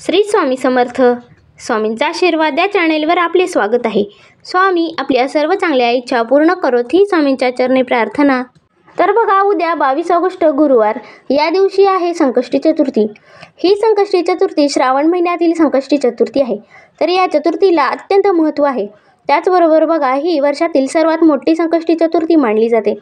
श्री स्वामी समर्थ. स्वामींचा आशीर्वाद या चॅनेलवर आपले स्वागत आहे. स्वामी आपल्या सर्व चांगल्या इच्छा पूर्ण करोत ही स्वामींच्या चरणी प्रार्थना. तर बघा, उद्या 22 ऑगस्ट गुरुवार या दिवशी आहे संकष्टी चतुर्थी. ही संकष्टी चतुर्थी श्रावण महिन्यातील संकष्टी चतुर्थी आहे. तर या चतुर्थीला अत्यंत महत्त्व आहे. त्याचबरोबर बघा, ही वर्षातील सर्वात मोठी संकष्टी चतुर्थी मानली जाते.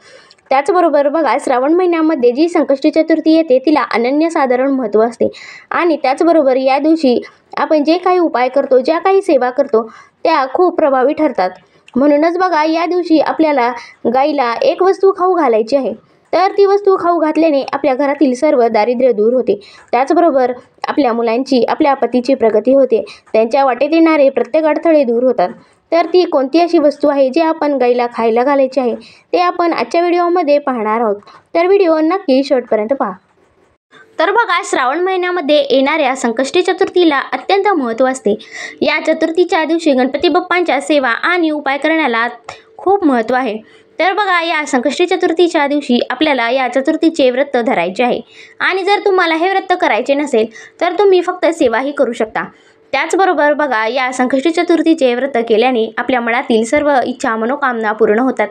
त्याचबरोबर बघा, श्रावण महिन्यामध्ये जी संकष्टी चतुर्थी येते तिला अनन्यसाधारण महत्त्व असते. आणि त्याचबरोबर या दिवशी आपण जे काही उपाय करतो, ज्या काही सेवा करतो त्या खूप प्रभावी ठरतात. म्हणूनच बघा, या दिवशी आपल्याला गाईला एक वस्तू खाऊ घालायची आहे. तर ती वस्तू खाऊ घातल्याने आपल्या घरातील सर्व दारिद्र्य दूर होते. त्याचबरोबर आपल्या मुलांची, आपल्या पतीची प्रगती होते. त्यांच्या वाटेत येणारे प्रत्येक अडथळे दूर होतात. तर ती कोणती अशी वस्तू आहे जी आपण गाईला खायला घालायची आहे ते आपण आजच्या व्हिडिओमध्ये पाहणार आहोत. तर व्हिडिओ नक्की शेवटपर्यंत पहा. तर बघा, श्रावण महिन्यामध्ये येणाऱ्या संकष्टी चतुर्थीला अत्यंत महत्त्व असते. या चतुर्थीच्या दिवशी गणपती बाप्पांच्या सेवा आणि उपाय करण्याला खूप महत्त्व आहे. तर बघा, या संकष्टी चतुर्थीच्या दिवशी आपल्याला या चतुर्थीचे व्रत धरायचे आहे. आणि जर तुम्हाला हे व्रत करायचे नसेल तर तुम्ही फक्त सेवाही करू शकता. त्याचबरोबर बघा, या संकष्टी चतुर्थीचे व्रत केल्याने आपल्या मनातील सर्व इच्छा मनोकामना पूर्ण होतात.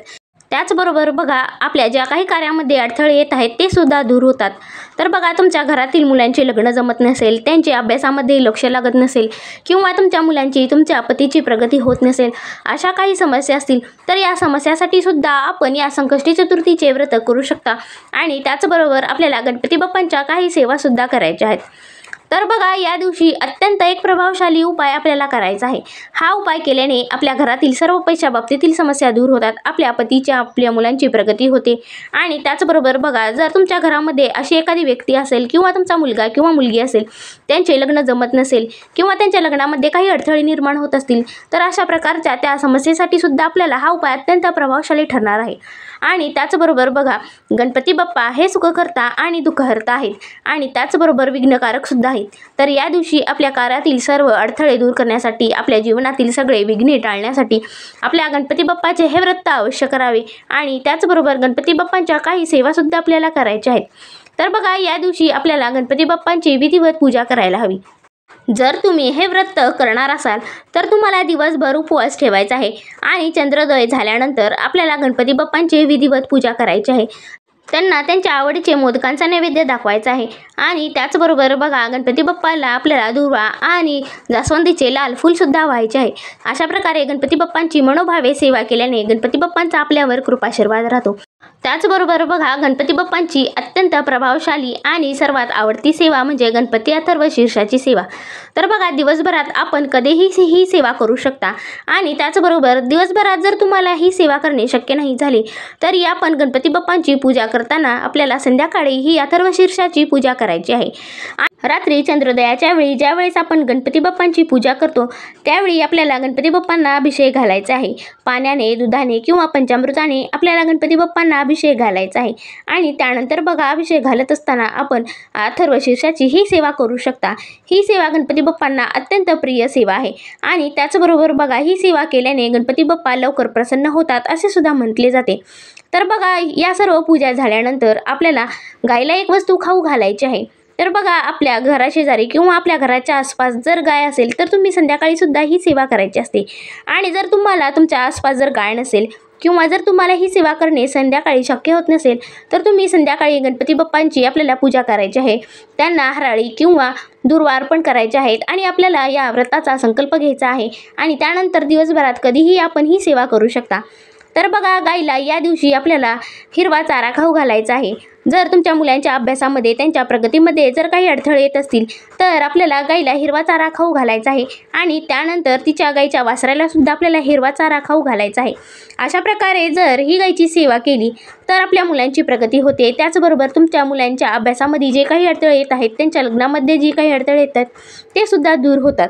त्याचबरोबर बघा, आपल्या ज्या काही कार्यामध्ये अडथळे येत आहेत ते सुद्धा दूर होतात. तर बघा, तुमच्या घरातील मुलांचे लग्न जमत नसेल, त्यांचे अभ्यासामध्ये लक्ष लागत नसेल किंवा तुमच्या मुलांची, तुमच्या पतीची प्रगती होत नसेल, अशा काही समस्या असतील तर या समस्यासाठी सुद्धा आपण या संकष्टी चतुर्थीचे व्रत करू शकता. आणि त्याचबरोबर आपल्याला गणपती बाप्पांच्या काही सेवासुद्धा करायच्या आहेत. तर बघा, या दिवशी अत्यंत एक प्रभावशाली उपाय आपल्याला करायचा आहे. हा उपाय केल्याने आपल्या घरातील सर्व पैशा बाबतीतील समस्या दूर होतात. आपल्या पतीच्या, आपल्या मुलांची प्रगती होते. आणि त्याचबरोबर बघा, जर तुमच्या घरामध्ये अशी एखादी व्यक्ती असेल किंवा तुमचा मुलगा किंवा मुलगी असेल, त्यांचे लग्न जमत नसेल किंवा त्यांच्या लग्नामध्ये काही अडथळे निर्माण होत असतील तर अशा प्रकारच्या त्या समस्येसाठी सुद्धा आपल्याला हा उपाय अत्यंत प्रभावशाली ठरणार आहे. आणि त्याचबरोबर बघा, गणपती बाप्पा हे सुखकर्ता आणि दुःखहर्ता आहेत. आणि त्याचबरोबर विघ्नकारक सुद्धा आहेत. तर या दिवशी आपल्या कार्यातील सर्व अडथळे दूर करण्यासाठी, आपल्या जीवनातील सगळे विघ्ने टाळण्यासाठी आपल्या गणपती बाप्पाचे हे व्रत अवश्य करावे. आणि त्याचबरोबर गणपती बाप्पांच्या काही सेवासुद्धा आपल्याला करायच्या आहेत. तर बघा, या दिवशी आपल्याला गणपती बाप्पांची विधिवत पूजा करायला हवी. जर तुम्ही हे व्रत करणार असाल तर तुम्हाला दिवसभर उपवास ठेवायचा आहे. आणि चंद्रोदय झाल्यानंतर आपल्याला गणपती बाप्पांची विधिवत पूजा करायची आहे. त्यांना त्यांच्या आवडीचे मोदकांचा नैवेद्य दाखवायचा आहे. आणि त्याचबरोबर बघा, गणपती बाप्पाला आपल्याला दुर्वा आणि जास्वंदीचे लाल फूलसुद्धा व्हायचे आहे. अशा प्रकारे गणपती बाप्पांची मनोभावे सेवा केल्याने गणपती बाप्पांचा आपल्यावर कृपाशीर्वाद राहतो. त्याचबरोबर बघा, गणपती बाप्पांची अत्यंत प्रभावशाली आणि सर्वात आवडती सेवा म्हणजे गणपती अथर्व शीर्षाची सेवा. तर बघा, दिवसभरात आपण कधीही ही सेवा करू शकता. आणि त्याचबरोबर दिवसभरात जर तुम्हाला ही सेवा करणे शक्य नाही झाले तरी आपण गणपती बाप्पांची पूजा करताना आपल्याला संध्याकाळी ही अथर्व शीर्षाची पूजा करायची आहे. रात्री चंद्रोदयाच्या वेळी ज्यावेळेस आपण गणपती बाप्पांची पूजा करतो त्यावेळी आपल्याला गणपती बाप्पांना अभिषेक घालायचा आहे. पाण्याने, दुधाने किंवा पंचामृताने आपल्याला गणपती बाप्पांना अभिषेक घालायचा आहे. आणि त्यानंतर बघा, अभिषेक घालत असताना आपण अथर्व शीर्षाची ही सेवा करू शकता. ही सेवा गणपती बाप्पांना अत्यंत प्रिय सेवा आहे. आणि त्याचबरोबर बघा, ही सेवा केल्याने गणपती बाप्पा लवकर प्रसन्न होतात असे सुद्धा म्हटले जाते. तर बघा, या सर्व पूजा झाल्यानंतर आपल्याला गायला एक वस्तू खाऊ घालायची आहे. तर बघा, आपल्या घराशेजारी किंवा आपल्या घराच्या आसपास जर गाय असेल तर तुम्ही संध्याकाळी सुद्धा ही सेवा करायची असते. आणि जर तुम्हाला तुमच्या आसपास जर गाय नसेल किंवा जर तुम्हाला ही सेवा करणे संध्याकाळी शक्य होत नसेल तर तुम्ही संध्याकाळी गणपती बाप्पांची आपल्याला पूजा करायची आहे. त्यांना हराळी किंवा दुर्वा अर्पण करायचे आहेत. आणि आपल्याला या व्रताचा संकल्प घ्यायचा आहे. आणि त्यानंतर दिवसभरात कधीही आपण ही सेवा करू शकता. तर बघा, गाईला या दिवशी आपल्याला हिरवा चारा खाऊ घालायचा आहे. जर तुमच्या मुलांच्या अभ्यासामध्ये, त्यांच्या प्रगतीमध्ये जर काही अडथळे येत असतील तर आपल्याला गाईला हिरवा चारा खाऊ घालायचा आहे. आणि त्यानंतर तिच्या गाईच्या वासराला सुद्धा आपल्याला हिरवा चारा खाऊ घालायचा आहे. अशा प्रकारे जर ही गाईची सेवा केली तर आपल्या मुलांची प्रगती होते. त्याचबरोबर तुमच्या मुलांच्या अभ्यासामध्ये जे काही अडथळे येत आहेत, त्यांच्या लग्नामध्ये जे काही अडथळे येतात ते सुद्धा दूर होतात.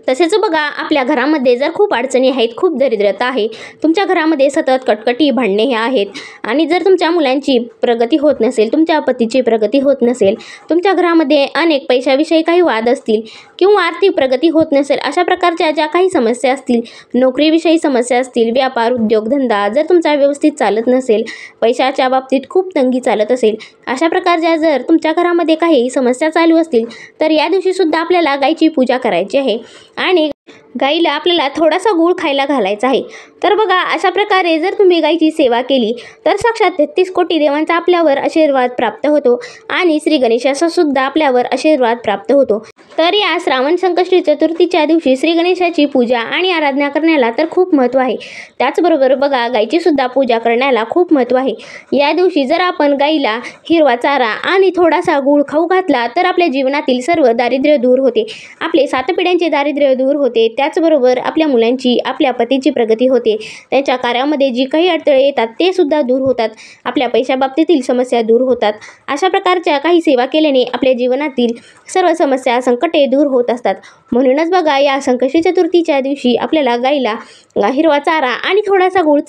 तसेच बघा, आपल्या घरामध्ये जर खूप अडचणी आहेत, खूप दरिद्रता आहे, तुमच्या घरामध्ये सतत कटकटी भांडणे हे आहेत आणि जर तुमच्या मुलांची प्रगती होत नसेल, तुमच्या पतीची प्रगती होत नसेल, तुमच्या घरामध्ये अनेक पैशाविषयी काही वाद असतील किंवा आर्थिक प्रगती होत नसेल, अशा प्रकारच्या ज्या काही समस्या असतील, नोकरीविषयी समस्या असतील, व्यापार उद्योगधंदा जर तुमचा व्यवस्थित चालत नसेल, पैशाच्या बाबतीत खूप तंगी चालत असेल, अशा प्रकारच्या जर तुमच्या घरामध्ये काही समस्या चालू असतील, तर या दिवशी सुद्धा आपल्याला गायची पूजा करायची आहे आणि गाईला आपल्याला थोडासा गूळ खायला घालायचा आहे। तर बघा, अशा प्रकारे जर तुम्ही गाईची सेवा केली तर साक्षात 33 कोटी देवांचा आपल्यावर आशीर्वाद प्राप्त होतो आणि श्री गणेशाचा सुद्धा आपल्यावर आशीर्वाद प्राप्त होतो। तर या श्रावण संकष्टी चतुर्थीच्या दिवशी श्री गणेशाची पूजा आणि आराधना करण्याला तर खूप महत्त्व आहे। त्याचबरोबर बघा, गाईची सुद्धा पूजा करण्याला खूप महत्त्व आहे। या दिवशी जर आपण गाईला हिरवा चारा आणि थोडासा गूळ खाऊ घातला तर आपल्या जीवनातील सर्व दारिद्र्य दूर होते, आपले 7 पिढ्यांचे दारिद्र्य दूर होते, त्याचबरोबर आपल्या मुलांची, आपल्या पतीची प्रगती होते, त्यांच्या कार्यामध्ये जी काही अडथळे येतात ते सुद्धा दूर होतात, आपल्या पैशाबाबतीतील समस्या दूर होतात। अशा प्रकारच्या काही सेवा केल्याने आपल्या जीवनातील सर्व समस्या, संकटे दूर होत असतात। म्हणूनच बघा, या संकष्टी चतुर्थीच्या दिवशी आपल्याला गाईला हिरवा चारा आणि थोडासा गूळ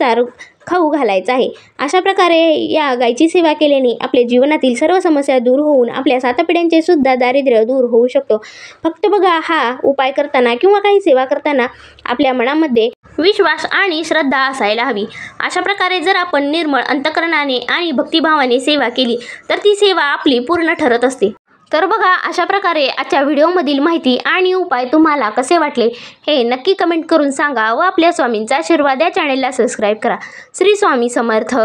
खाऊ घालायचा आहे। अशा प्रकारे या गायची सेवा केल्याने आपल्या जीवनातील सर्व समस्या दूर होऊन आपल्या 7 पिढ्यांचे सुद्धा दारिद्र्य दूर होऊ शकतो। फक्त बघा, हा उपाय करताना किंवा काही सेवा करताना आपल्या मनामध्ये विश्वास आणि श्रद्धा असायला हवी। अशा प्रकारे जर आपण निर्मळ अंतःकरणाने आणि भक्तिभावाने सेवा केली तर ती सेवा आपली पूर्ण ठरत असते। तर बघा, अशा प्रकारे आजच्या व्हिडिओमधील माहिती आणि उपाय तुम्हाला कसे वाटले हे नक्की कमेंट करून सांगा व आपल्या स्वामींचा आशीर्वाद या चॅनेलला सबस्क्राईब करा। श्री स्वामी समर्थ।